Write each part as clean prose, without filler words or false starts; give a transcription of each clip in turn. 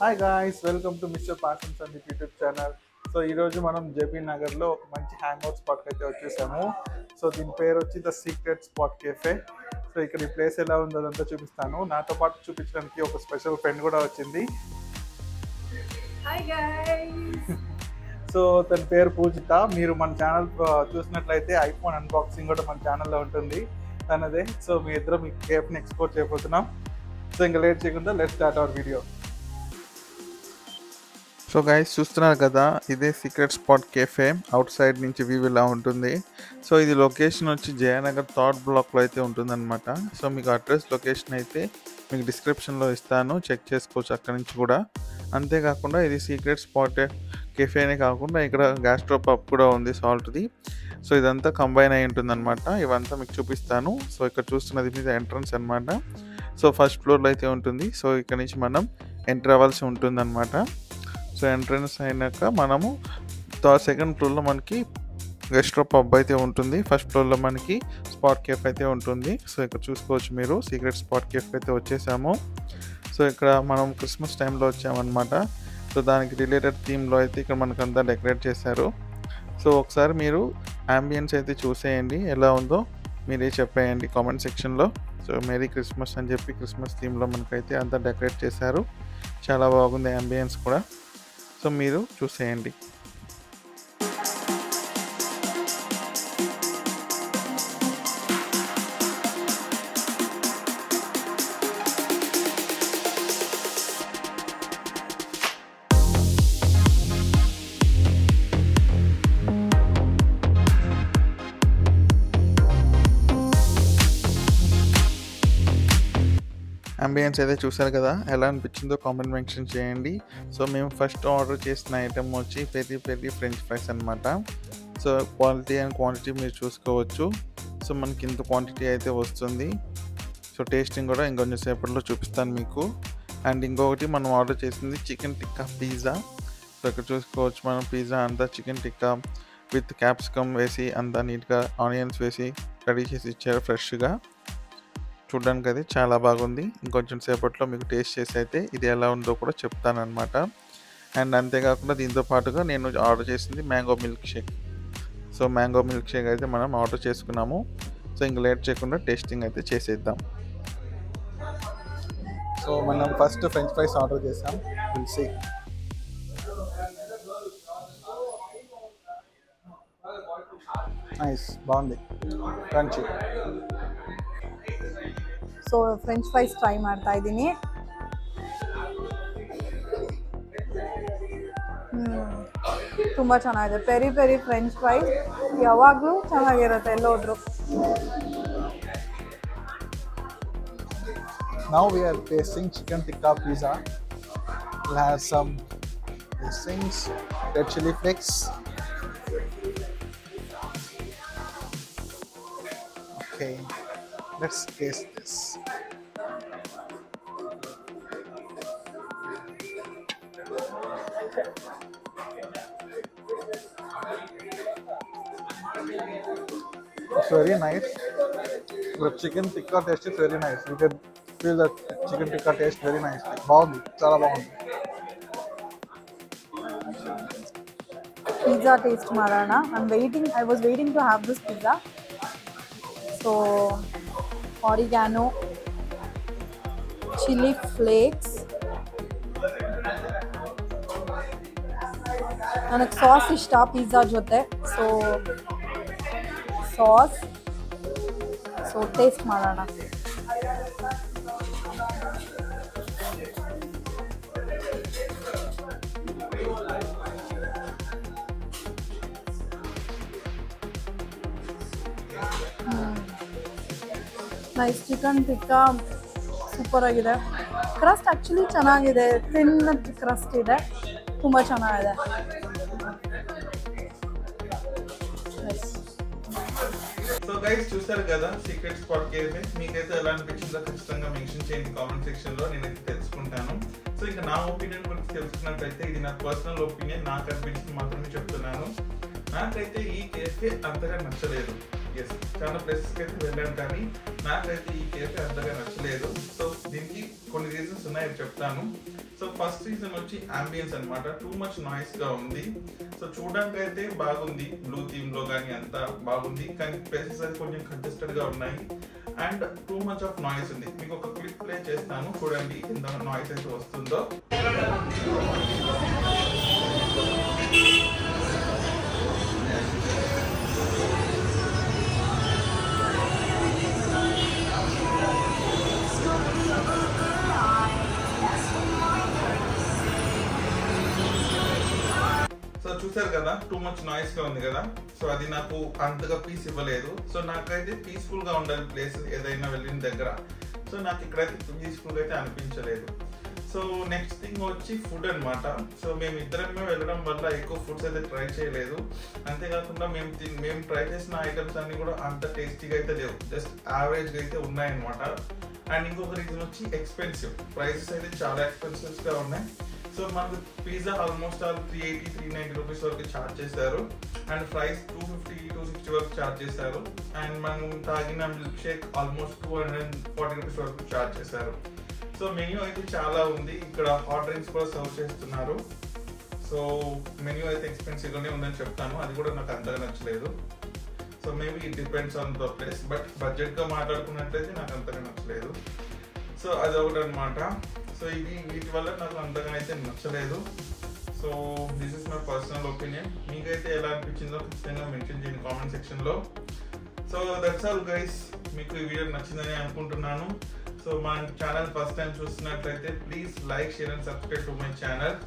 Hi guys, welcome to mister passion Sandeep YouTube channel. So ఈరోజు మనం JP నగర్లో ఒక మంచి హ్యాంగ్ అవుట్ స్పాట్కి అయితే వచ్చేసాము. సో దీని పేరు వచ్చి the secret spot cafe. So ఇక్కడ ఈ ప్లేస్ ఎలా ఉందో అదంతా చూపిస్తాను. నాతో పాటు చూపించడానికి ఒక స్పెషల్ ఫ్రెండ్ కూడా వచ్చింది. Hi guys. సో తన పేరు పూజిత. మీరు మన ఛానల్ చూసినట్లయితే ఐఫోన్ అన్బాక్సింగ్ కూడా మన ఛానల్లో ఉంటుంది తనదే. సో మీ ఇద్దరు మీ కేఫ్ని ఎక్స్ప్లోర్ చేయబోతున్నాం. సో ఇంకా లేట్ చేయకుండా let's start our video. So guys, చూస్తున్నారు కదా, ఇదే secret spot cafe. Out side నుంచి వ్యూ ఇలా ఉంటుంది. సో ఇది లొకేషన్ వచ్చి జయనగర్ థర్డ్ బ్లాక్లో అయితే ఉంటుందన్నమాట. సో మీకు అడ్రస్ లొకేషన్ అయితే మీకు డిస్క్రిప్షన్లో ఇస్తాను, చెక్ చేసుకోవచ్చు అక్కడి నుంచి కూడా. అంతేకాకుండా ఇది సీక్రెట్ స్పాట్ కేఫేనే కాకుండా ఇక్కడ గ్యాస్ట్రో పబ్ కూడా ఉంది, సాల్ట్ది. సో ఇదంతా కంబైన్ అయి ఉంటుందన్నమాట. ఇవంతా మీకు చూపిస్తాను. సో ఇక్కడ చూస్తున్నది మీద ఎంట్రన్స్ అనమాట. సో ఫస్ట్ ఫ్లోర్లో అయితే ఉంటుంది. సో ఇక్కడ నుంచి మనం ఎంటర్ అవ్వాల్సి ఉంటుందన్నమాట. సో ఎంట్రన్స్ అయినాక మనము సెకండ్ ఫ్లోర్లో మనకి గెస్ట్రో పబ్ అయితే ఉంటుంది. ఫస్ట్ ఫ్లోర్లో మనకి స్పాట్ కేఫ్ అయితే ఉంటుంది. సో ఇక్కడ చూసుకోవచ్చు మీరు, సీక్రెట్ స్పాట్ కేఫ్ అయితే వచ్చేసాము. సో ఇక్కడ మనం క్రిస్మస్ టైంలో వచ్చామన్నమాట. సో దానికి రిలేటెడ్ థీమ్లో అయితే ఇక్కడ మనకంతా డెకరేట్ చేశారు. సో ఒకసారి మీరు అంబియన్స్ అయితే చూసేయండి, ఎలా ఉందో మీరే చెప్పేయండి కామెంట్ సెక్షన్లో. సో మేరీ క్రిస్మస్ అని చెప్పి క్రిస్మస్ థీమ్లో మనకైతే అంతా డెకరేట్ చేశారు. చాలా బాగుంది అంబియన్స్ కూడా. సో మీరు చూసేయండి. అంబియన్స్ అయితే చూసారు కదా, ఎలా అనిపించిందో కామెంట్ మెన్షన్ చేయండి. సో మేము ఫస్ట్ ఆర్డర్ చేసిన ఐటెం వచ్చి పెరి పెరి ఫ్రెంచ్ ఫ్రైస్ అనమాట. సో క్వాలిటీ అండ్ క్వాంటిటీ మీరు చూసుకోవచ్చు. సో మనకి ఇంత క్వాంటిటీ అయితే వస్తుంది. సో టేస్టింగ్ కూడా ఇంకొంచెం సేపట్లో చూపిస్తాను మీకు. అండ్ ఇంకొకటి మనం ఆర్డర్ చేసింది చికెన్ టిక్కా పిజ్జా. సో ఇక్కడ చూసుకోవచ్చు మనం పిజ్జా అంతా చికెన్ టిక్కా విత్ క్యాప్సికమ్ వేసి అంతా నీట్గా ఆనియన్స్ వేసి రెడీ చేసి ఇచ్చారు ఫ్రెష్గా. చూడడానికి అది చాలా బాగుంది. ఇంకొంచెం సేపట్లో మీకు టేస్ట్ చేసి అయితే ఇది ఎలా ఉందో కూడా చెప్తానమాట. అండ్ అంతేకాకుండా దీంతో పాటుగా నేను ఆర్డర్ చేసింది mango milk shake. So mango milk shake అయితే మనం ఆర్డర్ చేసుకున్నాము. సో ఇంక లేట్ చేయకుండా టేస్టింగ్ అయితే చేసేద్దాం. సో మనం ఫస్ట్ ఫ్రెంచ్ ఫ్రైస్ ఆర్డర్ చేసాం. నైస్, బాగుంది, crunchy. So french fries try ಮಾಡ್ತಾ ಇದ್ದೀನಿ. ತುಂಬ ಚೆನ್ನಾಗಿದೆ. ಪೆರಿ ಪೆರಿ ಫ್ರೆಂಚ್ ಫ್ರೈಸ್ ಯಾವಾಗಲೂ ಚೆನ್ನಾಗಿರುತ್ತೆ ಎಲ್ಲೋದ್ರು. Now we are tasting chicken tikka pizza. We'll have some things, red chili flakes. Okay, let's taste this. It's very nice. The chicken tikka taste is very nice. You can feel that chicken tikka taste very nicely. బాగుంది, చాలా బాగుంది. Pizza taste ಮಾಡೋಣ. I was waiting to have this pizza. So oregano, chili flakes, ನನಗೆ sauce ಇಷ್ಟ pizza ಜೊತೆ. So sauce, so taste ಮಾಡೋಣ. Nice, chicken tikka super ಆಗಿದೆ. Crust actually ಚೆನ್ನಾಗಿದೆ, ಥಿನ್ ಕ್ರಸ್ಟ್ ಇದೆ, ತುಂಬ ಚೆನ್ನಾಗಿದೆ. సో గైస్, చూసారు కదా సీక్రెట్ స్పాట్ కేఫే. మీకైతే ఎలా అనిపించిందో ఖచ్చితంగా మెన్షన్ చేయండి కామెంట్ సెక్షన్లో, నేనైతే తెలుసుకుంటాను. సో ఇంకా నా ఒపీనియన్ గురించి తెలుసుకున్నట్లయితే ఇది నా పర్సనల్ ఒపీనియన్, నాకు అనిపించింది మాత్రమే చెప్తున్నాను. నాకైతే ఈ కేఫే అంతగా నచ్చలేదు. ఎస్, చాలా ప్లేసెస్కి అయితే వెళ్ళాను కానీ నాకైతే ఈ కేఫే అంతగా నచ్చలేదు. సో దీనికి కొన్ని రీజన్స్ ఉన్నాయి చెప్తాను. సో ఫస్ట్ రీజన్ వచ్చి అంబియన్స్ అనమాట. టూ మచ్ నాయిస్ గా ఉంది. సో చూడడానికి అయితే బాగుంది, బ్లూ థీమ్ లో కానీ అంతా బాగుంది, కానీ ప్లేసెస్ అయితే కొంచెం కంటెస్టెడ్ గా ఉన్నాయి and too much of noise ఉంది. మీకు ఒక క్లిప్ ప్లే చేస్తాను, చూడండి ఎంత నాయిస్ అయితే వస్తుందో. సో చూసారు కదా, టూ మచ్ నాయిస్ గా ఉంది కదా. సో అది నాకు అంతగా పీస్ ఇవ్వలేదు. సో నాకైతే పీస్ఫుల్ గా ఉండాలి ప్లేస్ ఏదైనా వెళ్ళిన దగ్గర. సో నాకు ఇక్కడైతే పీస్ఫుల్ అయితే అనిపించలేదు. సో నెక్స్ట్ థింగ్ వచ్చి ఫుడ్ అనమాట. సో మేము ఇద్దరమే వెళ్ళడం వల్ల ఎక్కువ ఫుడ్స్ అయితే ట్రై చేయలేదు. అంతేకాకుండా మేము ట్రై చేసిన ఐటమ్స్ అన్ని కూడా అంత టేస్టీగా అయితే లేవు, జస్ట్ యావరేజ్గా అయితే ఉన్నాయన్నమాట. అండ్ ఇంకొక రీజన్ వచ్చి ఎక్స్పెన్సివ్, ప్రైసెస్ అయితే చాలా ఎక్స్పెన్సివ్స్గా ఉన్నాయి. సో మనకు పిజ్జా ఆల్మోస్ట్ 380-390 రూపీస్ వరకు ఛార్జ్ చేశారు అండ్ ఫ్రైస్ 250-260 వరకు ఛార్జ్ చేశారు అండ్ మనం తాగిన మిల్క్ షేక్ ఆల్మోస్ట్ 240 రూపీస్ వరకు ఛార్జ్ చేశారు. సో మెన్యూ అయితే చాలా ఉంది, ఇక్కడ హాట్ డ్రింక్స్ కూడా సర్వ్ చేస్తున్నారు. సో మెన్యూ అయితే ఎక్స్పెన్సివ్గానే ఉందని చెప్తాను, అది కూడా నాకు అంతగా నచ్చలేదు. So maybe it depends on the place, but బడ్జెట్గా మాట్లాడుకున్నట్లయితే నాకు అంతగా నచ్చలేదు. సో అదొకటి అనమాట. సో ఇది వీటి వల్ల నాకు అంతగా అయితే నచ్చలేదు. So this is my personal opinion. మీకైతే ఎలా అనిపించిందో ఖచ్చితంగా మెన్షన్ చేయండి కామెంట్ సెక్షన్లో. సో దట్స్ ఆల్ గైస్, మీకు ఈ వీడియో నచ్చిందని అనుకుంటున్నాను. సో మన ఛానల్ ఫస్ట్ టైం చూస్తున్నట్లయితే please like, share and subscribe to my channel.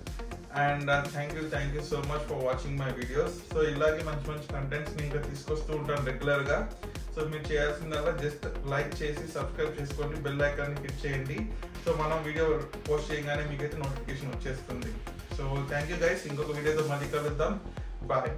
And thank you so much for watching my videos. So ఇలాగే మంచి మంచి కంటెంట్స్ని ఇంకా తీసుకొస్తూ ఉంటాను రెగ్యులర్గా. సో మీరు చేయాల్సిందల్లా జస్ట్ లైక్ చేసి సబ్స్క్రైబ్ చేసుకోండి, బెల్ ఐకాన్ని క్లిక్ చేయండి. సో మనం వీడియో పోస్ట్ చేయగానే మీకైతే నోటిఫికేషన్ వచ్చేస్తుంది. సో థ్యాంక్ యూ గైస్, ఇంకొక వీడియోతో మళ్ళీ కలుద్దాం. బాయ్.